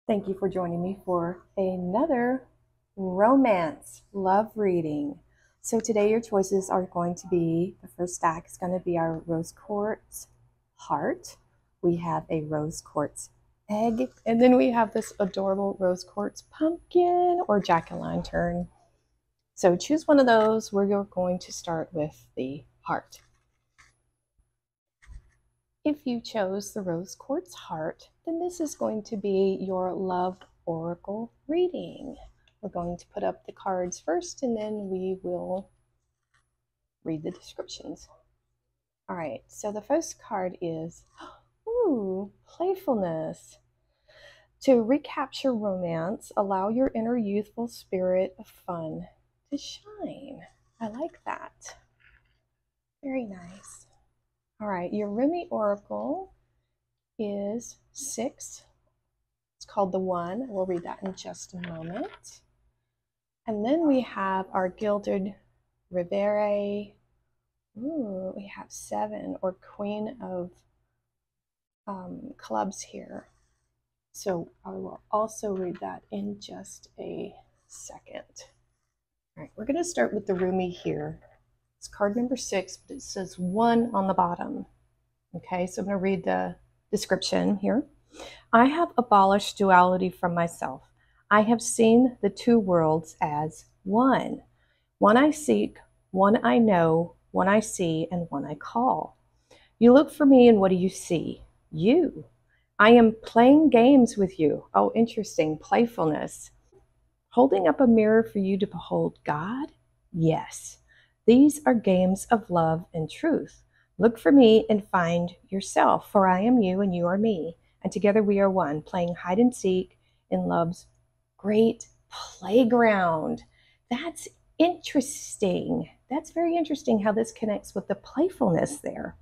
Thank you for joining me for another romance love reading. So today your choices are going to be, the first stack is going to be our rose quartz heart. We have a rose quartz egg, and then we have this adorable rose quartz pumpkin or jack-o'-lantern. So choose one of those where you're going to start with the heart. If you chose the rose quartz heart, then this is going to be your love oracle reading. We're going to put up the cards first, and then we will read the descriptions. All right, so the first card is, ooh, playfulness. To recapture romance, allow your inner youthful spirit of fun to shine. I like that. Very nice. All right, your Rumi Oracle is 6. It's called the One. We'll read that in just a moment. And then we have our Gilded Rivere. Ooh, we have 7, or Queen of Clubs here. So I will also read that in just a second. All right, we're going to start with the Rumi here. It's card number 6, but it says 1 on the bottom. Okay, so I'm going to read the description here. I have abolished duality from myself. I have seen the two worlds as one. One I seek, one I know, one I see, and one I call. You look for me, and what do you see? You. I am playing games with you. Oh, interesting. Playfulness. Holding up a mirror for you to behold God? Yes. These are games of love and truth. Look for me and find yourself, for I am you and you are me, and together we are one, playing hide and seek in love's great playground. That's interesting. That's very interesting how this connects with the playfulness there.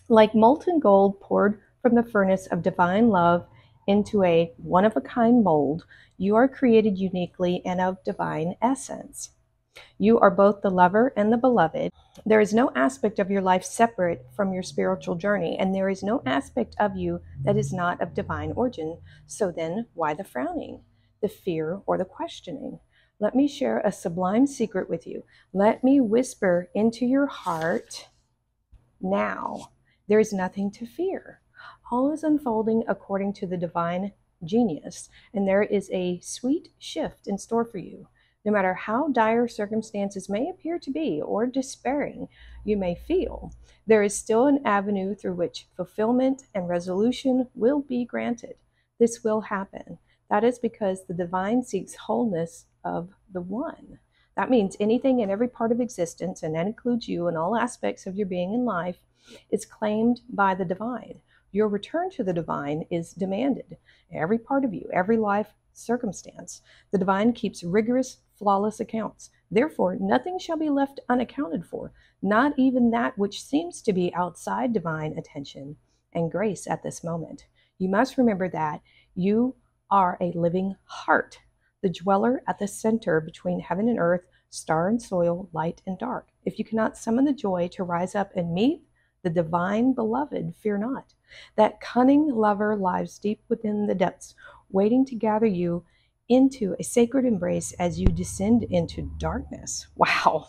Like molten gold poured from the furnace of divine love into a one-of-a-kind mold, you are created uniquely and of divine essence. You are both the lover and the beloved. There is no aspect of your life separate from your spiritual journey, and there is no aspect of you that is not of divine origin. So then, why the frowning, the fear, or the questioning? Let me share a sublime secret with you. Let me whisper into your heart now. There is nothing to fear. All is unfolding according to the divine genius, and there is a sweet shift in store for you. No matter how dire circumstances may appear to be or despairing you may feel, there is still an avenue through which fulfillment and resolution will be granted. This will happen. That is because the divine seeks wholeness of the one. That means anything and every part of existence, and that includes you and all aspects of your being in life, is claimed by the divine. Your return to the divine is demanded. Every part of you, every life circumstance. The divine keeps rigorous, flawless accounts. Therefore, nothing shall be left unaccounted for, not even that which seems to be outside divine attention and grace at this moment. You must remember that you are a living heart, the dweller at the center between heaven and earth, star and soil, light and dark. If you cannot summon the joy to rise up and meet the divine beloved, fear not. That cunning lover lies deep within the depths, waiting to gather you into a sacred embrace as you descend into darkness. Wow.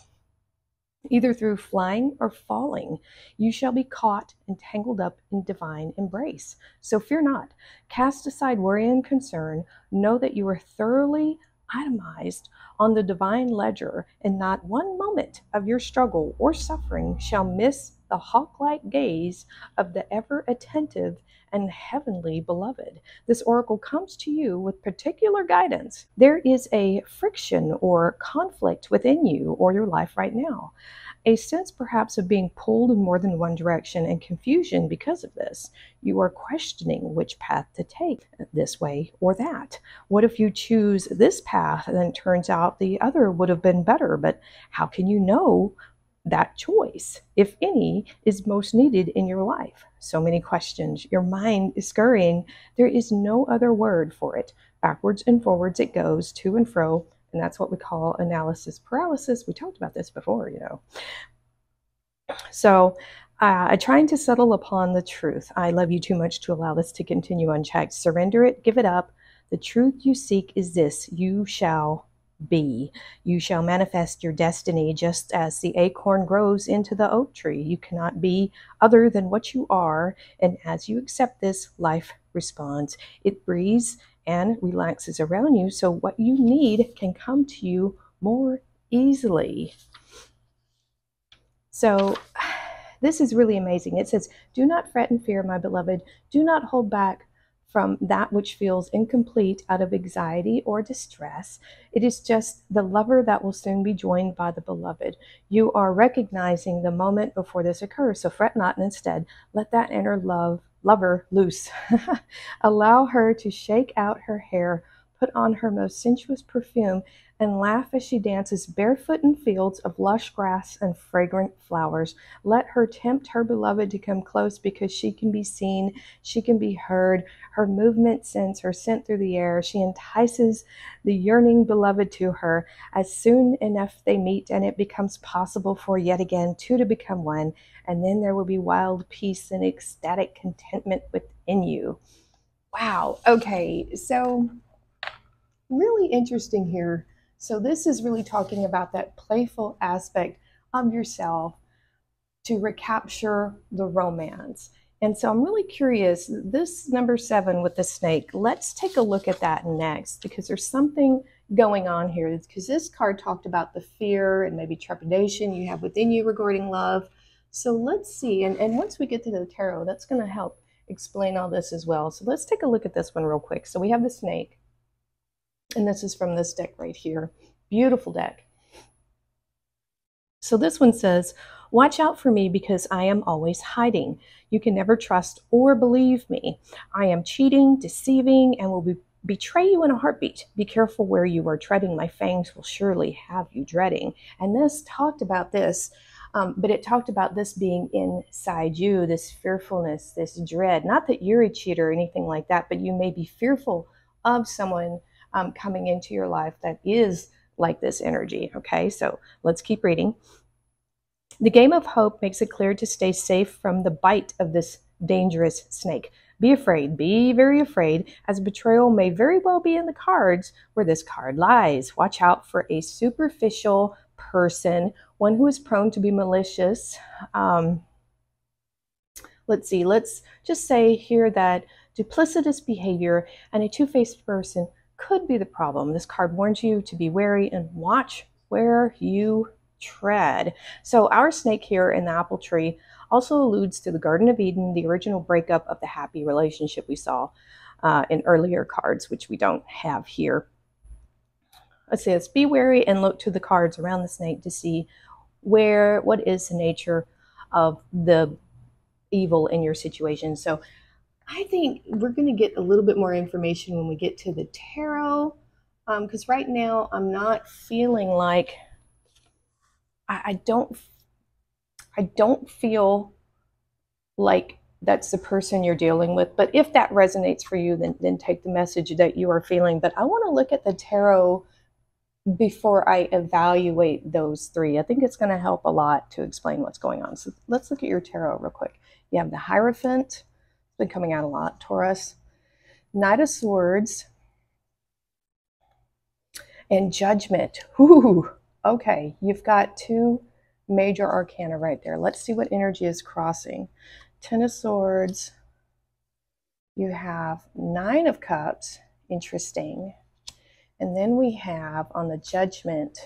Either through flying or falling, you shall be caught and tangled up in divine embrace. So fear not. Cast aside worry and concern. Know that you are thoroughly itemized on the divine ledger, and not one moment of your struggle or suffering shall miss the hawk-like gaze of the ever-attentive and heavenly beloved. This oracle comes to you with particular guidance. There is a friction or conflict within you or your life right now. A sense perhaps of being pulled in more than one direction and confusion because of this. You are questioning which path to take, this way or that. What if you choose this path and then it turns out the other would have been better? But how can you know that choice, if any, is most needed in your life? So many questions. Your mind is scurrying. There is no other word for it. Backwards and forwards it goes, to and fro, and that's what we call analysis paralysis. We talked about this before, you know. So Trying to settle upon the truth. I love you too much to allow this to continue unchecked. Surrender it, give it up. The truth you seek is this: you shall be. You shall manifest your destiny just as the acorn grows into the oak tree. You cannot be other than what you are. And as you accept this, life responds. It breathes and relaxes around you, so what you need can come to you more easily. So this is really amazing. It says, do not fret and fear, my beloved. Do not hold back from that which feels incomplete out of anxiety or distress. It is just the lover that will soon be joined by the beloved. You are recognizing the moment before this occurs, so fret not, and instead let that inner lover loose. Allow her to shake out her hair, put on her most sensuous perfume, and laugh as she dances barefoot in fields of lush grass and fragrant flowers. Let her tempt her beloved to come close, because she can be seen, she can be heard. Her movement sends her scent through the air. She entices the yearning beloved to her. As soon enough they meet, and it becomes possible for yet again two to become one, and then there will be wild peace and ecstatic contentment within you. Wow. Okay, so really interesting here. So this is really talking about that playful aspect of yourself to recapture the romance. And so I'm really curious, this number 7 with the snake, let's take a look at that next, because there's something going on here. Because this card talked about the fear and maybe trepidation you have within you regarding love. So let's see. And once we get to the tarot, that's going to help explain all this as well. So let's take a look at this one real quick. So we have the snake. And this is from this deck right here. Beautiful deck. So this one says, watch out for me because I am always hiding. You can never trust or believe me. I am cheating, deceiving, and will betray you in a heartbeat. Be careful where you are treading. My fangs will surely have you dreading. And this talked about this, but it talked about this being inside you, this fearfulness, this dread. Not that you're a cheater or anything like that, but you may be fearful of someone coming into your life that is like this energy. Okay, so let's keep reading. The game of hope makes it clear to stay safe from the bite of this dangerous snake. Be afraid, be very afraid, as betrayal may very well be in the cards where this card lies. Watch out for a superficial person, one who is prone to be malicious. Let's see, let's just say here that duplicitous behavior and a two-faced person could be the problem. This card warns you to be wary and watch where you tread. So our snake here in the apple tree also alludes to the Garden of Eden, the original breakup of the happy relationship we saw in earlier cards, which we don't have here. It says, be wary and look to the cards around the snake to see what is the nature of the evil in your situation. So I think we're going to get a little bit more information when we get to the tarot, because right now I'm not feeling like I don't feel like that's the person you're dealing with. But if that resonates for you, then take the message that you are feeling. But I want to look at the tarot before I evaluate those three. I think it's going to help a lot to explain what's going on. So let's look at your tarot real quick. You have the Hierophant. Been coming out a lot, Taurus, Knight of Swords, and Judgment. Ooh, okay, you've got two major arcana right there. Let's see what energy is crossing. Ten of Swords, you have Nine of Cups, interesting. And then we have on the Judgment,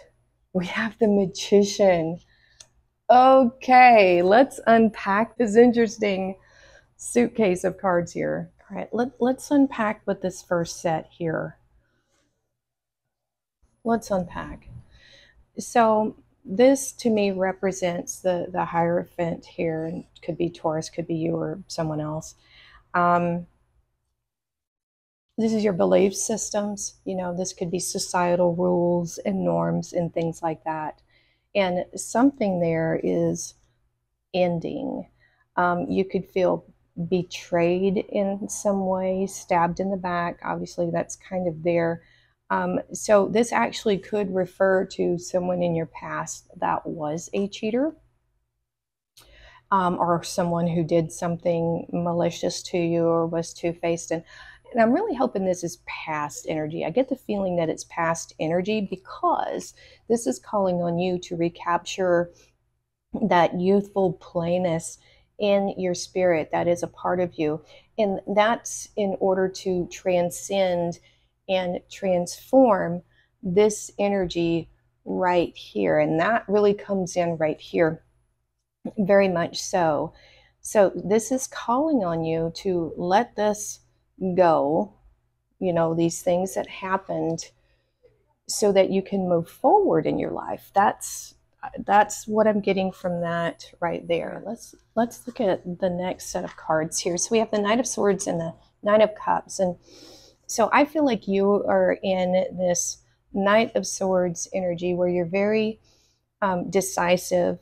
we have the Magician. Okay, let's unpack this interesting suitcase of cards here. All right, let's unpack with this first set here. Let's unpack. So this to me represents the Hierophant here, and could be Taurus, could be you or someone else. This is your belief systems. You know, this could be societal rules and norms and things like that. And something there is ending. You could feel betrayed in some way, stabbed in the back. Obviously, that's kind of there. So this actually could refer to someone in your past that was a cheater. or someone who did something malicious to you or was two-faced. And I'm really hoping this is past energy. I get the feeling that it's past energy because this is calling on you to recapture that youthful plainness in your spirit that is a part of you. And that's in order to transcend and transform this energy right here. And that really comes in right here, very much so. So this is calling on you to let this go, you know, these things that happened, so that you can move forward in your life. That's what I'm getting from that right there. Let's look at the next set of cards here. So we have the Knight of Swords and the Nine of Cups. And so I feel like you are in this Knight of Swords energy where you're very decisive.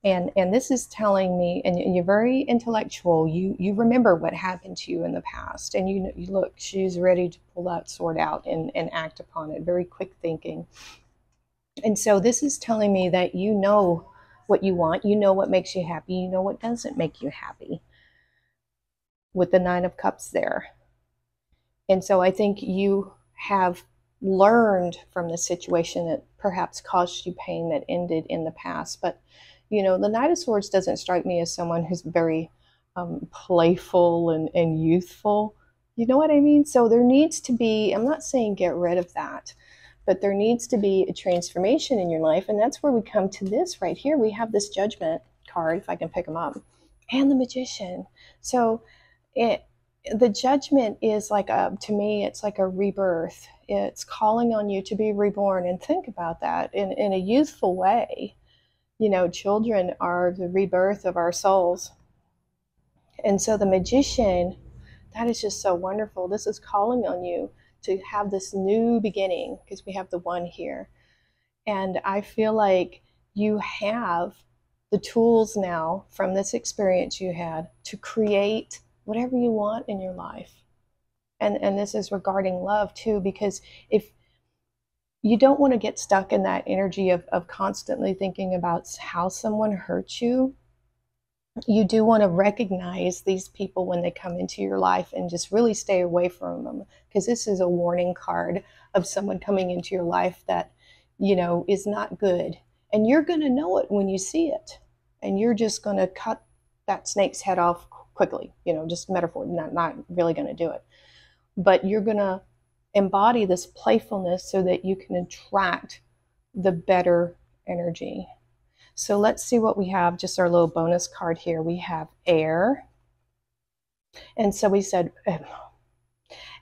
And this is telling me, and you're very intellectual. You remember what happened to you in the past, and you look, she's ready to pull that sword out and act upon it. Very quick thinking. And so this is telling me that you know what you want, you know what makes you happy, you know what doesn't make you happy, with the Nine of Cups there. And so I think you have learned from the situation that perhaps caused you pain that ended in the past. But you know, the Knight of Swords doesn't strike me as someone who's very playful and youthful. You know what I mean? So there needs to be, I'm not saying get rid of that, but there needs to be a transformation in your life. And that's where we come to this right here. We have this Judgment card, if I can pick them up, and the Magician. So the Judgment is like to me, it's like a rebirth. It's calling on you to be reborn. And think about that in a youthful way. You know, children are the rebirth of our souls. And so the Magician, that is just so wonderful. This is calling on you to have this new beginning, because we have the one here. And I feel like you have the tools now from this experience you had to create whatever you want in your life. And this is regarding love too, because if you don't want to get stuck in that energy of constantly thinking about how someone hurt you. You do want to recognize these people when they come into your life and just really stay away from them, because this is a warning card of someone coming into your life that, you know, is not good. And you're going to know it when you see it. And you're just going to cut that snake's head off quickly, you know, just metaphor, not really going to do it. But you're going to embody this playfulness so that you can attract the better energy. So let's see what we have, just our little bonus card here. We have air. And so we said,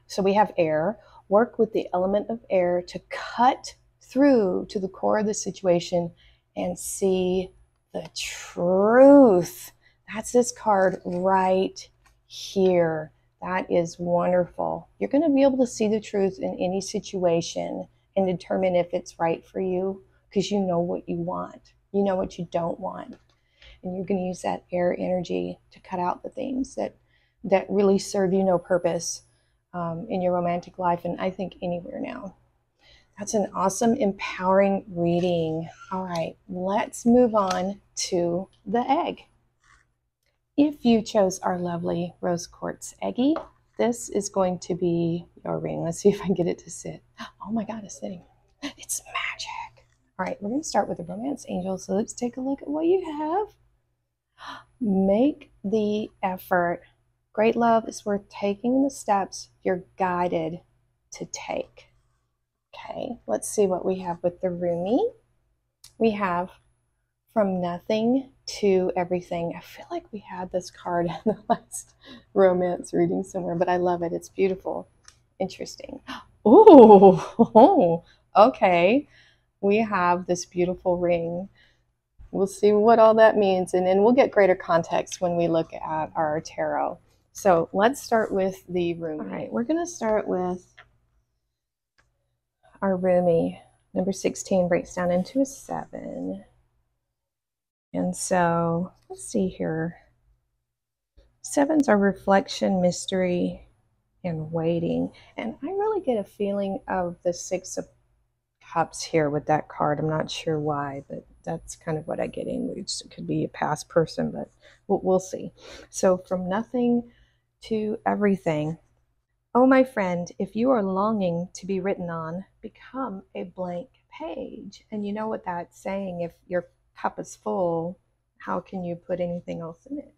so we have air. Work with the element of air to cut through to the core of the situation and see the truth. That's this card right here. That is wonderful. You're going to be able to see the truth in any situation and determine if it's right for you, because you know what you want. You know what you don't want. And you're going to use that air energy to cut out the things that really serve you no purpose in your romantic life, and I think anywhere now. That's an awesome, empowering reading. All right, let's move on to the egg. If you chose our lovely rose quartz eggie, this is going to be your ring. Let's see if I can get it to sit. Oh my God, it's sitting. It's magic. All right, we're going to start with the romance angel. So let's take a look at what you have. Make the effort. Great love is worth taking the steps you're guided to take. Okay, let's see what we have with the Rumi. We have from nothing to everything. I feel like we had this card in the last romance reading somewhere, but I love it. It's beautiful. Interesting. Oh, okay. We have this beautiful ring. We'll see what all that means, and then we'll get greater context when we look at our tarot. So let's start with the Rumi. All right, we're going to start with our Rumi. Number 16 breaks down into a 7. And so let's see here. 7s are reflection, mystery, and waiting. And I really get a feeling of the 6 of Cups here with that card. I'm not sure why, but That's kind of what I get in. It could be a past person, but we'll see. So from nothing to everything. Oh, my friend, if you are longing to be written on, become a blank page. And you know what that's saying? If your cup is full, how can you put anything else in it?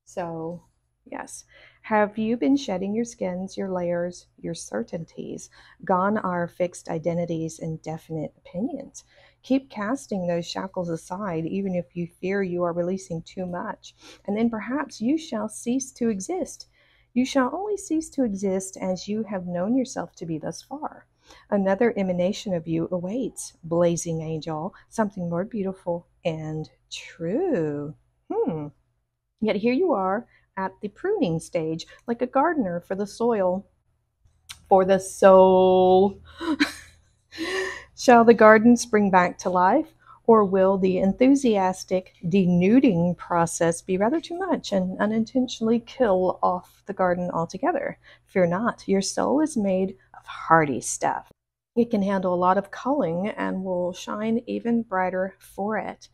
So, yes. Have you been shedding your skins, your layers, your certainties? Gone are fixed identities and definite opinions. Keep casting those shackles aside, even if you fear you are releasing too much. And then perhaps you shall cease to exist. You shall only cease to exist as you have known yourself to be thus far. Another emanation of you awaits, blazing angel, something more beautiful and true. Yet here you are at the pruning stage, like a gardener for the soil, for the soul. Shall the garden spring back to life, or will the enthusiastic denuding process be rather too much and unintentionally kill off the garden altogether? Fear not, your soul is made of hardy stuff. It can handle a lot of culling and will shine even brighter for it.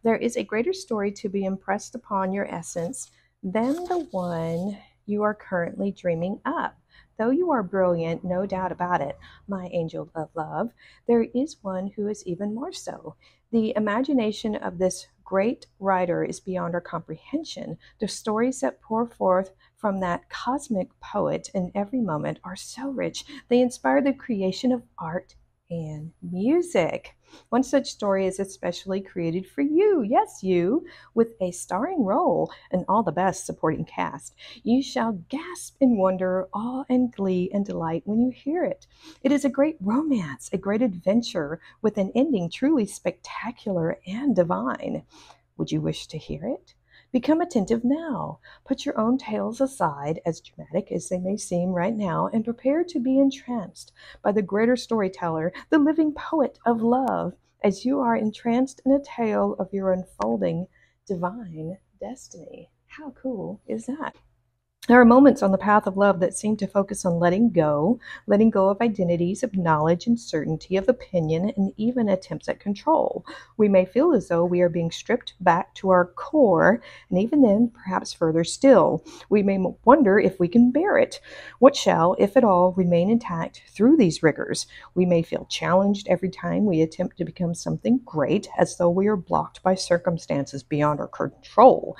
There is a greater story to be impressed upon your essence than the one you are currently dreaming up. Though you are brilliant, no doubt about it, my angel of love, there is one who is even more so. The imagination of this great writer is beyond our comprehension. The stories that pour forth from that cosmic poet in every moment are so rich, they inspire the creation of art and music. One such story is especially created for you, yes, you, with a starring role and all the best supporting cast. You shall gasp in wonder, awe, and glee and delight when you hear it. It is a great romance, a great adventure, with an ending truly spectacular and divine. Would you wish to hear it? Become attentive now. Put your own tales aside, as dramatic as they may seem right now, and prepare to be entranced by the greater storyteller, the living poet of love, as you are entranced in a tale of your unfolding divine destiny. How cool is that? There are moments on the path of love that seem to focus on letting go of identities, of knowledge and certainty, of opinion, and even attempts at control. We may feel as though we are being stripped back to our core, and even then, perhaps further still. We may wonder if we can bear it. What shall, if at all, remain intact through these rigors? We may feel challenged every time we attempt to become something great, as though we are blocked by circumstances beyond our control.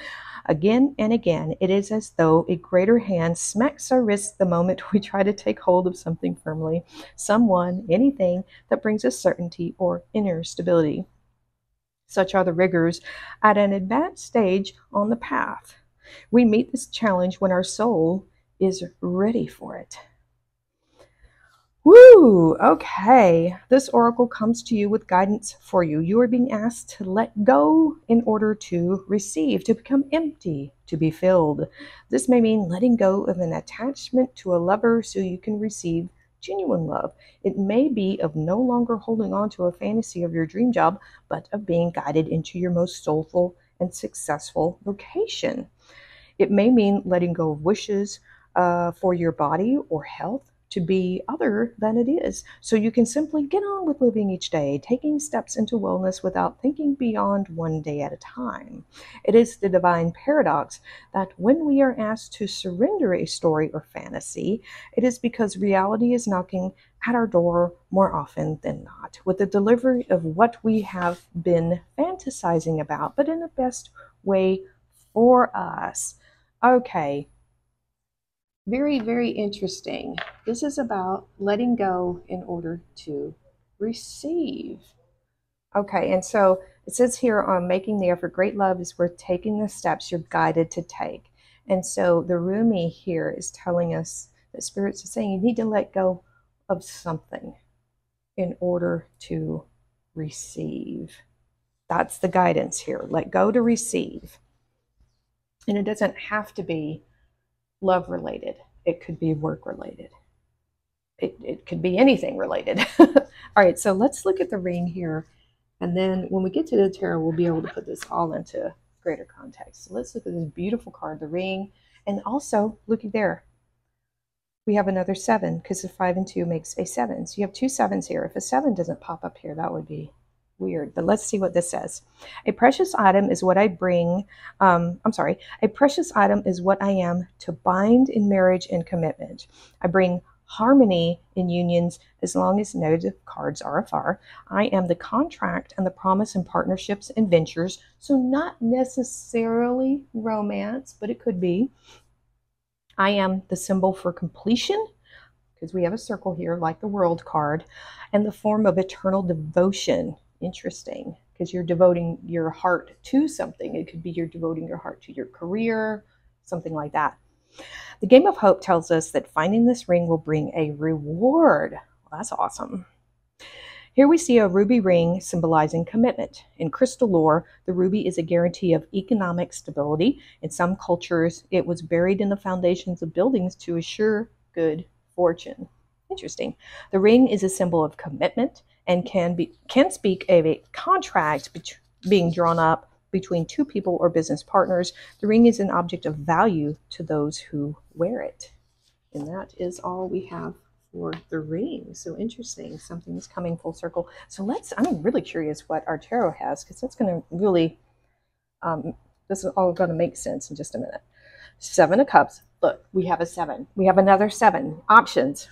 Again and again, it is as though a greater hand smacks our wrists the moment we try to take hold of something firmly, someone, anything that brings us certainty or inner stability. Such are the rigors at an advanced stage on the path. We meet this challenge when our soul is ready for it. Woo! Okay. This oracle comes to you with guidance for you. You are being asked to let go in order to receive, to become empty, to be filled. This may mean letting go of an attachment to a lover so you can receive genuine love. It may be of no longer holding on to a fantasy of your dream job, but of being guided into your most soulful and successful vocation. It may mean letting go of wishes for your body or health to be other than it is, so you can simply get on with living each day, taking steps into wellness without thinking beyond one day at a time. It is the divine paradox that when we are asked to surrender a story or fantasy, it is because reality is knocking at our door more often than not, with the delivery of what we have been fantasizing about, but in the best way for us. Okay, very, very interesting. This is about letting go in order to receive. Okay, and so it says here on making the effort, great love is worth taking the steps you're guided to take. And so the Rumi here is telling us that spirits are saying you need to let go of something in order to receive. That's the guidance here. Let go to receive. And it doesn't have to be love related. It could be work related. It could be anything related. All right, so let's look at the ring here. And then when we get to the tarot, we'll be able to put this all into greater context. So let's look at this beautiful card, the ring. And also, looky there. We have another 7 because the 5 and 2 makes a 7. So you have 2 7s here. If a 7 doesn't pop up here, that would be weird, but let's see what this says. A precious item is what I bring. A precious item is what I am to bind in marriage and commitment. I bring harmony in unions as long as negative cards are afar. I am the contract and the promise in partnerships and ventures. So not necessarily romance, but it could be. I am the symbol for completion, because we have a circle here like the world card, and the form of eternal devotion. Interesting, because you're devoting your heart to something. It could be you're devoting your heart to your career, something like that. The game of hope tells us that finding this ring will bring a reward. Well, that's awesome. Here we see a ruby ring symbolizing commitment. In crystal lore, the ruby is a guarantee of economic stability. In some cultures, it was buried in the foundations of buildings to assure good fortune. Interesting. The ring is a symbol of commitment and can speak of a contract being drawn up between two people or business partners. The ring is an object of value to those who wear it. And that is all we have for the ring. So interesting. Something's coming full circle. So I'm really curious what our tarot has, because that's going to really, this is all going to make sense in just a minute. 7 of Cups. Look, we have a 7. We have another 7. Options.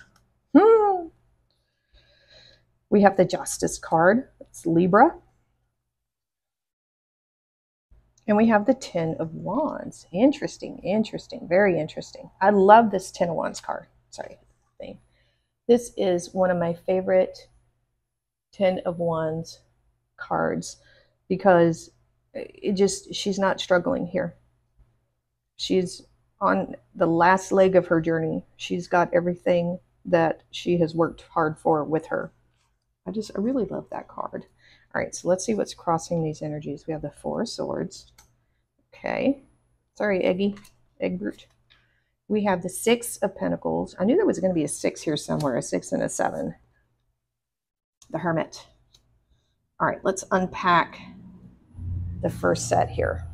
We have the Justice card. It's Libra. And we have the 10 of Wands. Interesting, interesting, very interesting. I love this 10 of Wands card. Sorry, thing. This is one of my favorite 10 of Wands cards because she's not struggling here. She's on the last leg of her journey. She's got everything that she has worked hard for with her. I really love that card. All right, so let's see what's crossing these energies. We have the 4 of Swords. Okay. Sorry, Egg Brute. We have the 6 of Pentacles. I knew there was going to be a 6 here somewhere, a 6 and a 7. The Hermit. All right, let's unpack the first set here.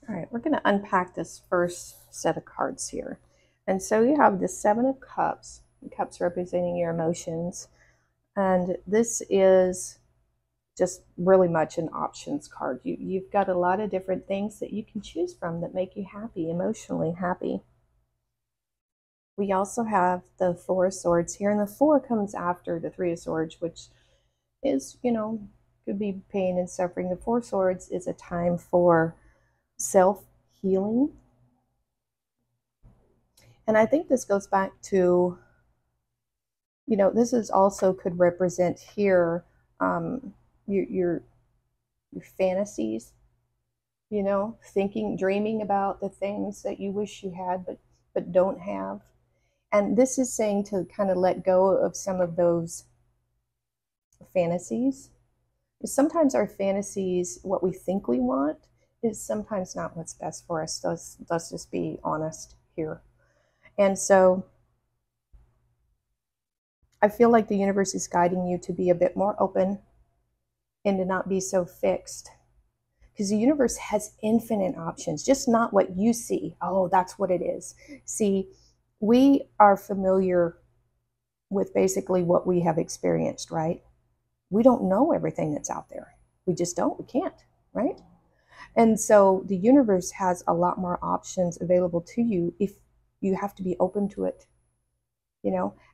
All right, we're going to unpack this first set of cards here. And so you have the 7 of Cups. The cups representing your emotions. And this is just really much an options card. You've got a lot of different things that you can choose from that make you happy, emotionally happy. We also have the 4 of Swords here, and the 4 comes after the 3 of Swords, which is, could be pain and suffering. The 4 of Swords is a time for self-healing. And I think this goes back to, this is also could represent here your fantasies, dreaming about the things that you wish you had but don't have. And this is saying to kind of let go of some of those fantasies. Sometimes our fantasies, what we think we want, is sometimes not what's best for us. Let's just be honest here. And so I feel like the universe is guiding you to be a bit more open and to not be so fixed. Because the universe has infinite options, just not what you see. Oh, that's what it is. See, we are familiar with basically what we have experienced, right? We don't know everything that's out there. We just don't. We can't, right? And so the universe has a lot more options available to you if you have to be open to it.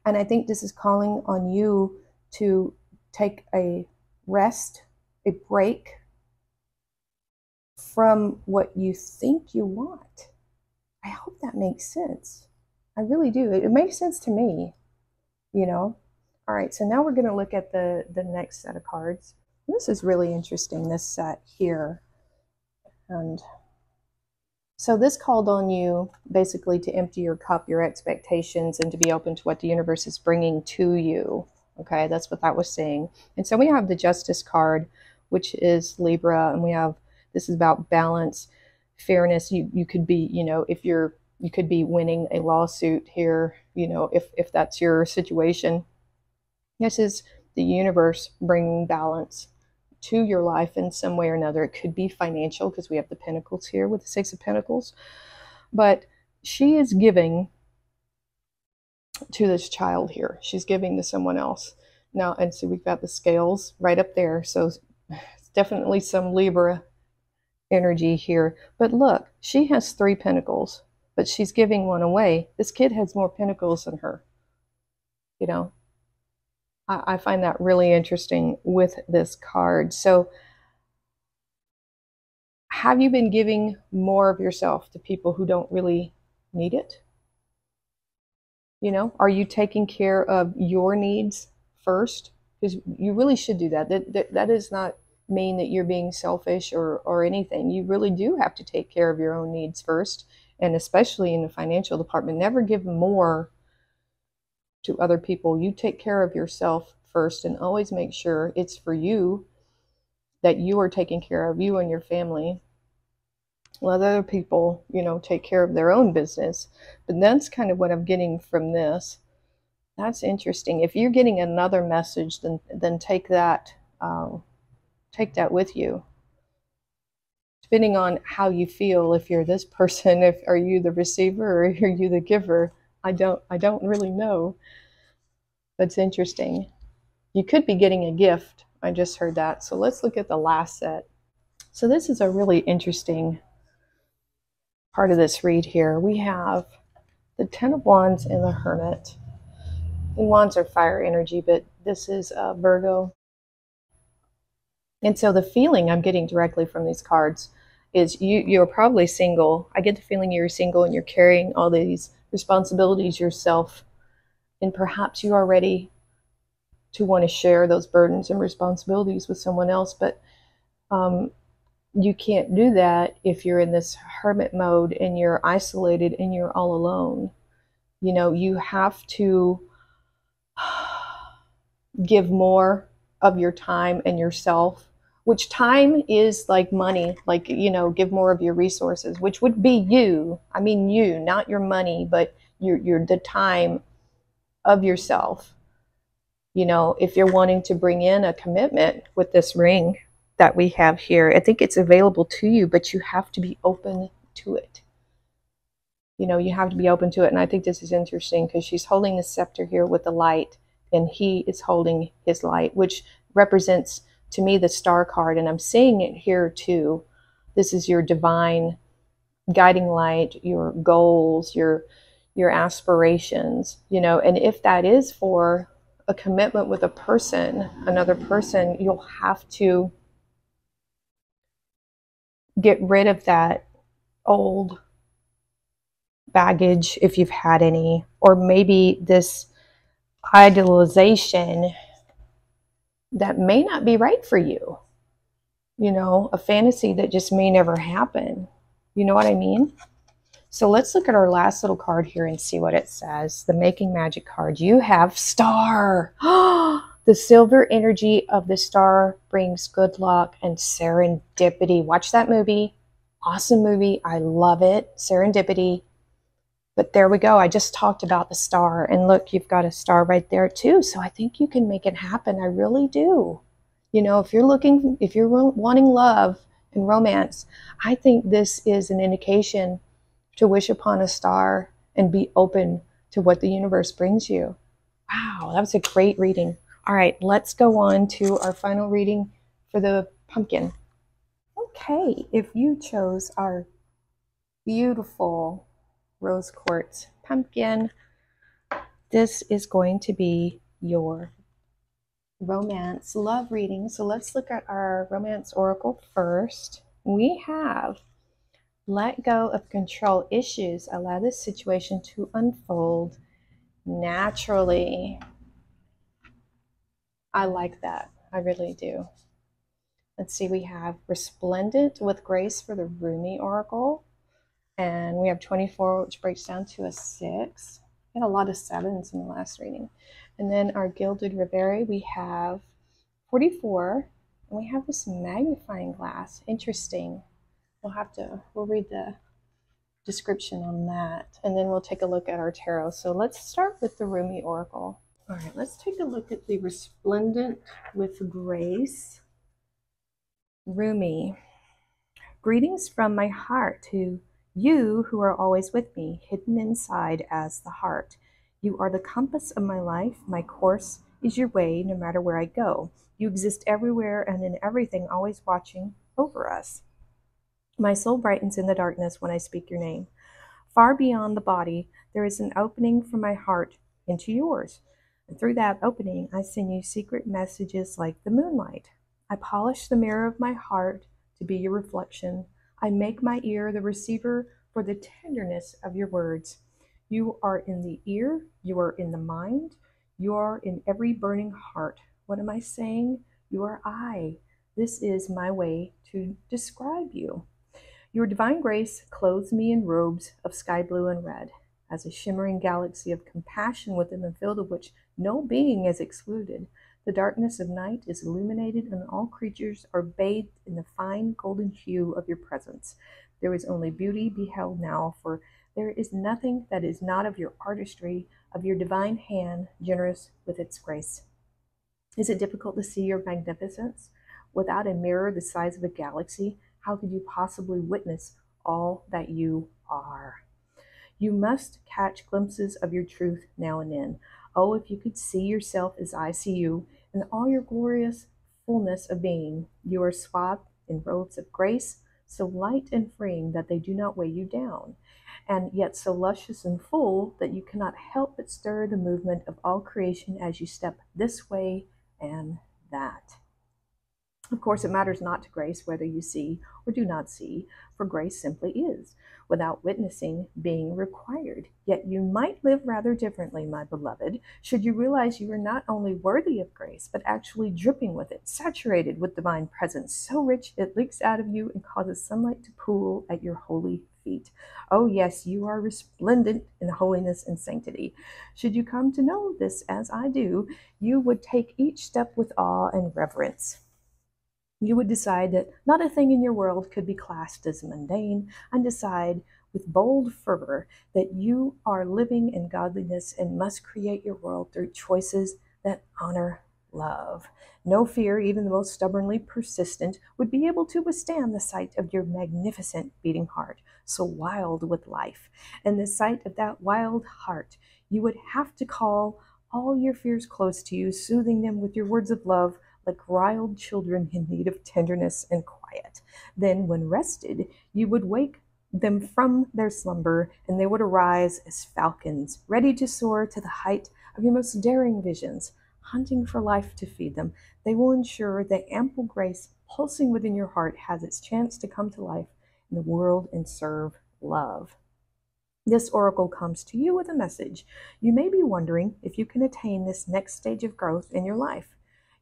And I think this is calling on you to take a rest, a break from what you think you want. I hope that makes sense. I really do. It makes sense to me, All right, so now we're going to look at the next set of cards. This is really interesting, this set here. And so this called on you basically to empty your cup, your expectations, and to be open to what the universe is bringing to you. Okay, that's what that was saying. And so we have the Justice card, which is Libra, and this is about balance, fairness. You could be, you could be winning a lawsuit here, if that's your situation. This is the universe bringing balance to your life in some way or another. It could be financial, because we have the Pentacles here with the 6 of Pentacles. But she is giving to this child here. She's giving to someone else. Now, and see, we've got the scales right up there. So it's definitely some Libra energy here. But look, she has 3 pentacles, but she's giving one away. This kid has more pentacles than her. You know, I find that really interesting with this card. So have you been giving more of yourself to people who don't really need it? You know, are you taking care of your needs first? Because you really should do that. That does not mean that you're being selfish or anything. You really do have to take care of your own needs first. And especially in the financial department, never give more to other people. You take care of yourself first and always make sure it's for you, that you are taking care of you and your family. Let other people, you know, take care of their own business. But that's kind of what I'm getting from this. That's interesting. If you're getting another message, then take that with you. Depending on how you feel, if you're this person, if are you the receiver or are you the giver? I don't really know. That's interesting. You could be getting a gift. I just heard that. So let's look at the last set. So this is a really interesting part of this read here. We have the Ten of Wands and the Hermit. And wands are fire energy, but this is Virgo. And so the feeling I'm getting directly from these cards is you're probably single. I get the feeling you're single and you're carrying all these responsibilities yourself. And perhaps you are ready to want to share those burdens and responsibilities with someone else. But you can't do that if you're in this hermit mode and you're isolated and you're all alone. You know, you have to give more of your time and yourself, which time is like money, like, you know, give more of your resources, which would be you. I mean, you, not your money, but the time of yourself. You know, if you're wanting to bring in a commitment with this ring that we have here, I think it's available to you, but you have to be open to it. You know, you have to be open to it. And I think this is interesting because she's holding the scepter here with the light, and he is holding his light, which represents to me the star card. And I'm seeing it here too. This is your divine guiding light, your goals, your aspirations, you know. And if that is for a commitment with a person, another person, you'll have to get rid of that old baggage if you've had any, or maybe this idealization that may not be right for you, you know, a fantasy that just may never happen. You know what I mean? So let's look at our last little card here and see what it says. The Making Magic card. You have Star. The silver energy of the star brings good luck and serendipity. Watch that movie. Awesome movie. I love it. Serendipity. But there we go. I just talked about the star. And look, you've got a star right there too. So I think you can make it happen. I really do. You know, if you're wanting love and romance, I think this is an indication to wish upon a star and be open to what the universe brings you. Wow, that was a great reading. All right, let's go on to our final reading for the pumpkin. Okay, if you chose our beautiful rose quartz pumpkin, this is going to be your romance love reading. So let's look at our romance oracle first. We have let go of control issues. Allow this situation to unfold naturally. I like that. I really do. Let's see, we have resplendent with grace for the Rumi oracle. And we have 24, which breaks down to a 6. We had a lot of 7s in the last reading. And then our gilded reverie, we have 44. And we have this magnifying glass. Interesting. We'll read the description on that. And then we'll take a look at our tarot. So let's start with the Rumi oracle. All right, let's take a look at the resplendent with grace. Rumi. Greetings from my heart to you who are always with me, hidden inside as the heart. You are the compass of my life, my course is your way no matter where I go. You exist everywhere and in everything, always watching over us. My soul brightens in the darkness when I speak your name. Far beyond the body, there is an opening from my heart into yours. And through that opening, I send you secret messages like the moonlight. I polish the mirror of my heart to be your reflection. I make my ear the receiver for the tenderness of your words. You are in the ear, you are in the mind, you are in every burning heart. What am I saying? You are I. This is my way to describe you. Your divine grace clothes me in robes of sky blue and red, as a shimmering galaxy of compassion within the field of which no being is excluded. The darkness of night is illuminated, and all creatures are bathed in the fine golden hue of your presence. There is only beauty beheld now, for there is nothing that is not of your artistry, of your divine hand, generous with its grace. Is it difficult to see your magnificence? Without a mirror the size of a galaxy, how could you possibly witness all that you are? You must catch glimpses of your truth now and then. Oh, if you could see yourself as I see you, in all your glorious fullness of being. You are swathed in robes of grace, so light and freeing that they do not weigh you down, and yet so luscious and full that you cannot help but stir the movement of all creation as you step this way and that. Of course, it matters not to grace whether you see or do not see, for grace simply is, without witnessing being required. Yet you might live rather differently, my beloved, should you realize you are not only worthy of grace, but actually dripping with it, saturated with divine presence, so rich it leaks out of you and causes sunlight to pool at your holy feet. Oh yes, you are resplendent in holiness and sanctity. Should you come to know this as I do, you would take each step with awe and reverence. You would decide that not a thing in your world could be classed as mundane, and decide with bold fervor that you are living in godliness and must create your world through choices that honor love. No fear, even the most stubbornly persistent, would be able to withstand the sight of your magnificent beating heart, so wild with life. And the sight of that wild heart, you would have to call all your fears close to you, soothing them with your words of love, like riled children in need of tenderness and quiet. Then, when rested, you would wake them from their slumber, and they would arise as falcons, ready to soar to the height of your most daring visions, hunting for life to feed them. They will ensure that ample grace pulsing within your heart has its chance to come to life in the world and serve love. This oracle comes to you with a message. You may be wondering if you can attain this next stage of growth in your life.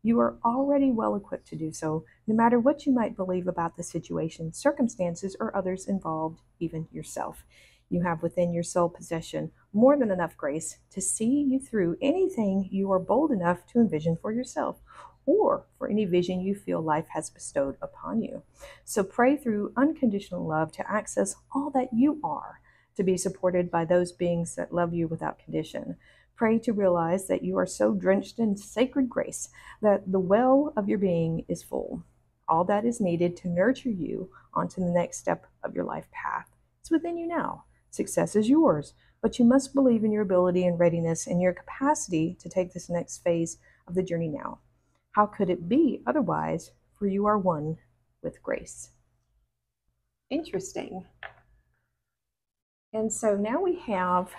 You are already well equipped to do so, no matter what you might believe about the situation, circumstances, or others involved, even yourself. You have within your soul possession more than enough grace to see you through anything you are bold enough to envision for yourself, or for any vision you feel life has bestowed upon you. So pray through unconditional love to access all that you are, to be supported by those beings that love you without condition. Pray to realize that you are so drenched in sacred grace that the well of your being is full. All that is needed to nurture you onto the next step of your life path is within you now. Success is yours, but you must believe in your ability and readiness and your capacity to take this next phase of the journey now. How could it be otherwise? For you are one with grace. Interesting. And so now we have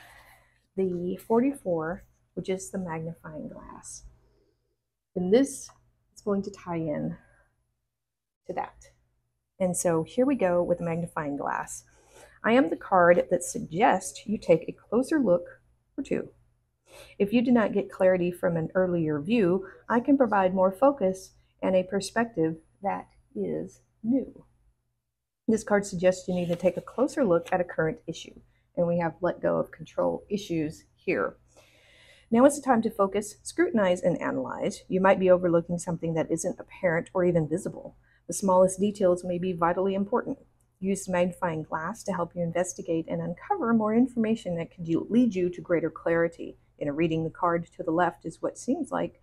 the 44, which is the magnifying glass. And this is going to tie in to that. And so here we go with the magnifying glass. I am the card that suggests you take a closer look or two. If you do not get clarity from an earlier view, I can provide more focus and a perspective that is new. This card suggests you need to take a closer look at a current issue. And we have let go of control issues here. Now is the time to focus, scrutinize, and analyze. You might be overlooking something that isn't apparent or even visible. The smallest details may be vitally important. Use the magnifying glass to help you investigate and uncover more information that could lead you to greater clarity. In a reading, the card to the left is what seems like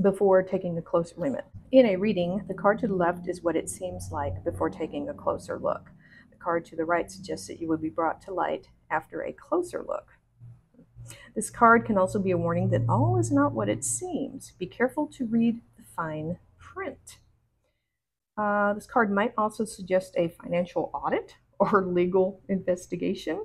before taking a closer look. In a reading, the card to the left is what it seems like before taking a closer look. The card to the right suggests that you would be brought to light after a closer look. This card can also be a warning that all is not what it seems. Be careful to read the fine print. This card might also suggest a financial audit or legal investigation.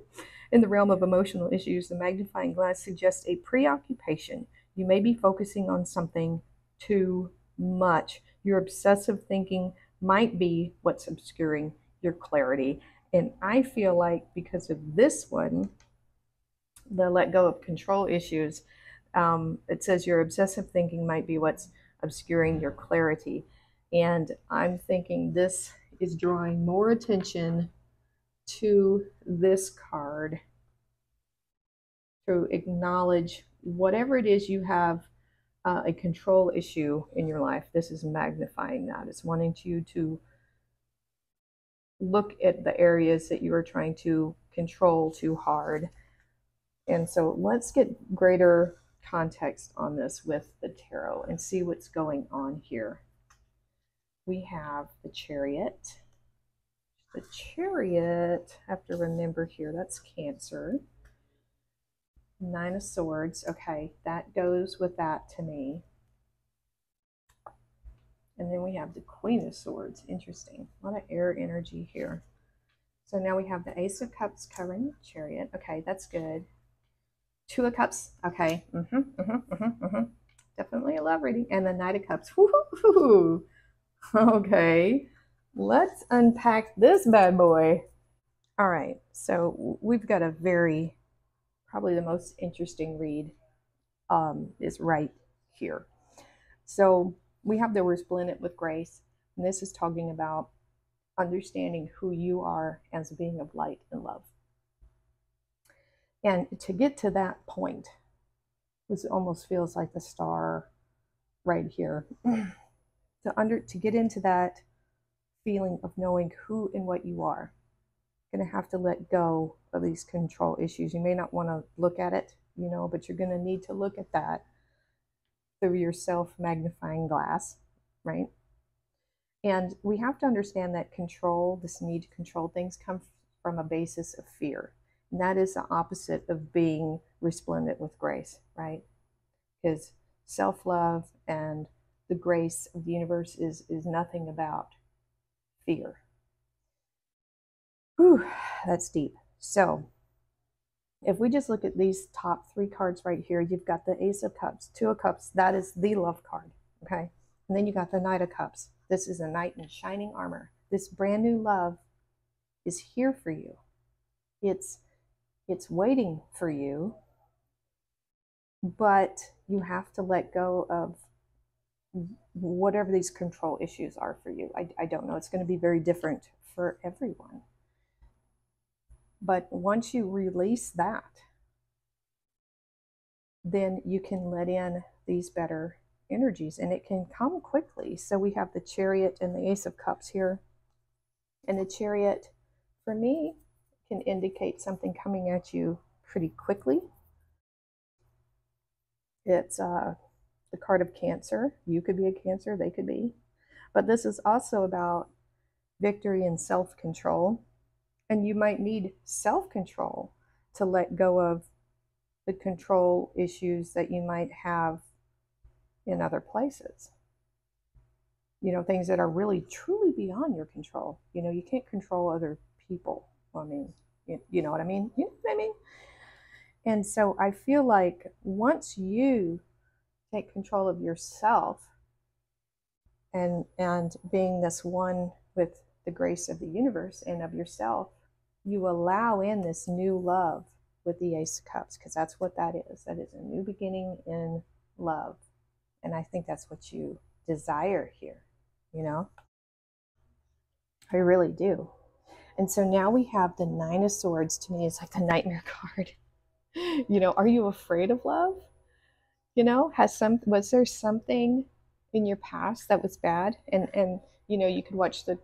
In the realm of emotional issues, the magnifying glass suggests a preoccupation. You may be focusing on something too much. Your obsessive thinking might be what's obscuring your clarity. And I feel like because of this one, the let go of control issues, it says your obsessive thinking might be what's obscuring your clarity. And I'm thinking this is drawing more attention to this card to acknowledge whatever it is you have a control issue in your life. This is magnifying that. It's wanting you to look at the areas that you are trying to control too hard. And so let's get greater context on this with the tarot and see what's going on here. We have the Chariot. The Chariot, I have to remember here, that's Cancer. Nine of Swords. Okay, that goes with that to me. And then we have the Queen of Swords. Interesting. A lot of air energy here. So now we have the Ace of Cups covering the Chariot. Okay, that's good. Two of Cups. Okay. Definitely a love reading. And the Knight of Cups. Woo-hoo-hoo. Okay. Let's unpack this bad boy. All right. So we've got a very, probably the most interesting read is right here. So we have the Resplendent it with grace. And this is talking about understanding who you are as a being of light and love. And to get to that point, this almost feels like the star right here. To get into that feeling of knowing who and what you are, you're going to have to let go of these control issues. You may not want to look at it, you know, but you're going to need to look at that through your self-magnifying glass, right? And we have to understand that control, this need to control things, comes from a basis of fear. And that is the opposite of being resplendent with grace, right? Because self-love and the grace of the universe is nothing about fear. Whew, that's deep. So if we just look at these top three cards right here, you've got the Ace of Cups, Two of Cups, that is the love card, okay? And then you got the Knight of Cups. This is a knight in shining armor. This brand new love is here for you. It's waiting for you, but you have to let go of whatever these control issues are for you. I don't know. It's going to be very different for everyone. But once you release that, then you can let in these better energies, and it can come quickly. So we have the Chariot and the Ace of Cups here. And the Chariot, for me, can indicate something coming at you pretty quickly. It's the card of Cancer. You could be a Cancer, they could be. But this is also about victory and self-control. And you might need self-control to let go of the control issues that you might have in other places. You know, things that are really, truly beyond your control. You know, you can't control other people. I mean, you know what I mean? You know what I mean? And so I feel like once you take control of yourself and being this one with the grace of the universe and of yourself, you allow in this new love with the Ace of Cups, because that's what that is. That is a new beginning in love. And I think that's what you desire here, you know? I really do. And so now we have the Nine of Swords. To me, it's like the nightmare card. You know, are you afraid of love? You know, was there something in your past that was bad? And you know, you could watch the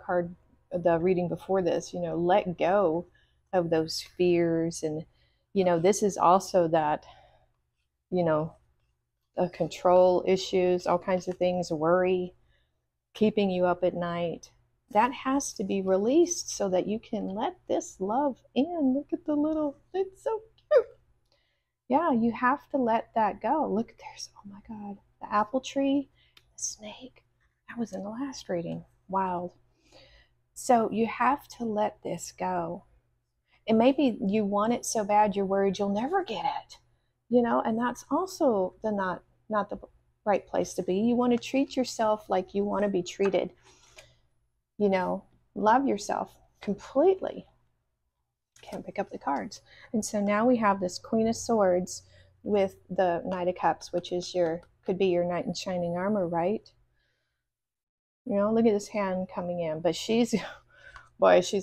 reading before this, you know, let go of those fears. And, you know, this is also that, you know, control issues, all kinds of things, worry, keeping you up at night. That has to be released so that you can let this love in. Look at the little, it's so cute. Yeah, you have to let that go. Look, there's, oh my God, the apple tree, the snake. That was in the last reading. Wild. So you have to let this go. And maybe you want it so bad you're worried you'll never get it. And that's also not the right place to be. You want to treat yourself like you want to be treated. Love yourself completely. Can't pick up the cards. And so now we have this Queen of Swords with the Knight of Cups, which is could be your knight in shining armor, right? Look at this hand coming in. But she's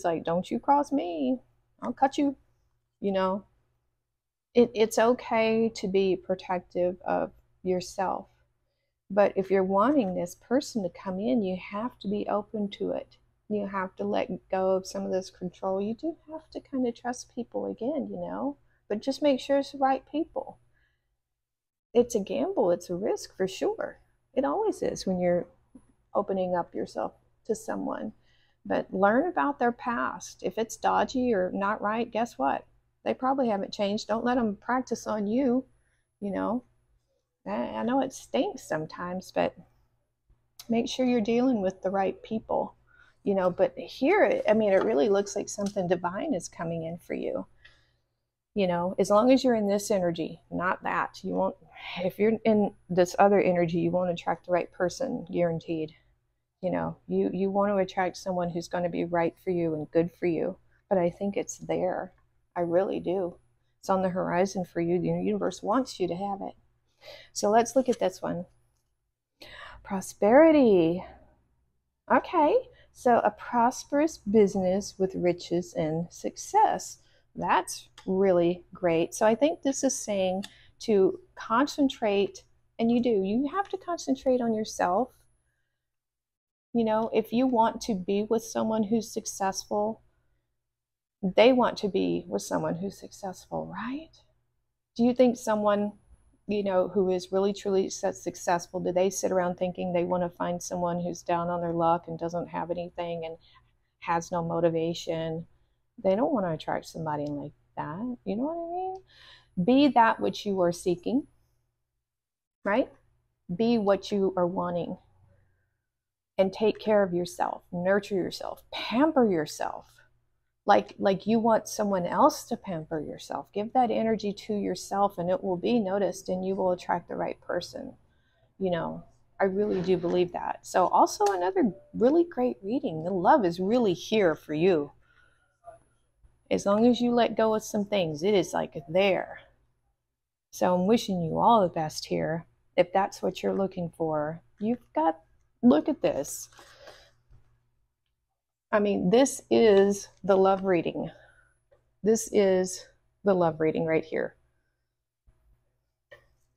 like, don't you cross me. I'll cut you. It's okay to be protective of yourself. But if you're wanting this person to come in, you have to be open to it. You have to let go of some of this control. You do have to kind of trust people again, but just make sure it's the right people. It's a gamble. It's a risk for sure. It always is when you're opening up yourself to someone. But learn about their past. If it's dodgy or not right, guess what? They probably haven't changed. Don't let them practice on you. I know it stinks sometimes, but make sure you're dealing with the right people. But here, it really looks like something divine is coming in for you. As long as you're in this energy, not that. You won't, if you're in this other energy, you won't attract the right person, guaranteed. You want to attract someone who's going to be right for you and good for you. But I think it's there. I really do. It's on the horizon for you. The universe wants you to have it. So let's look at this one. Prosperity. Okay, so a prosperous business with riches and success. That's really great. So I think this is saying to concentrate, and you have to concentrate on yourself. If you want to be with someone who's successful, they want to be with someone who's successful, right? Do you think someone, who is really truly successful, do they sit around thinking they want to find someone who's down on their luck and doesn't have anything and has no motivation? They don't want to attract somebody like that. You know what I mean? Be that which you are seeking, right? Be what you are wanting. And take care of yourself, nurture yourself, pamper yourself. Like you want someone else to pamper yourself. Give that energy to yourself and it will be noticed and you will attract the right person. I really do believe that. So also another really great reading. The love is really here for you. As long as you let go of some things, it is like there. So I'm wishing you all the best here. If that's what you're looking for, look at this. This is the love reading. This is the love reading right here.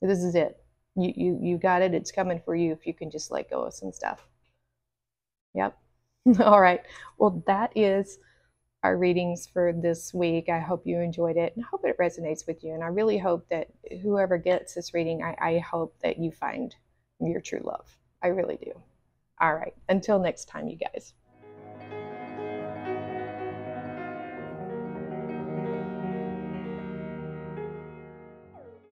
This is it. You got it. It's coming for you if you can just let go of some stuff. Yep. All right. Well, that is our readings for this week. I hope you enjoyed it and I hope it resonates with you. And I really hope that whoever gets this reading, I hope that you find your true love. I really do. All right. Until next time, you guys.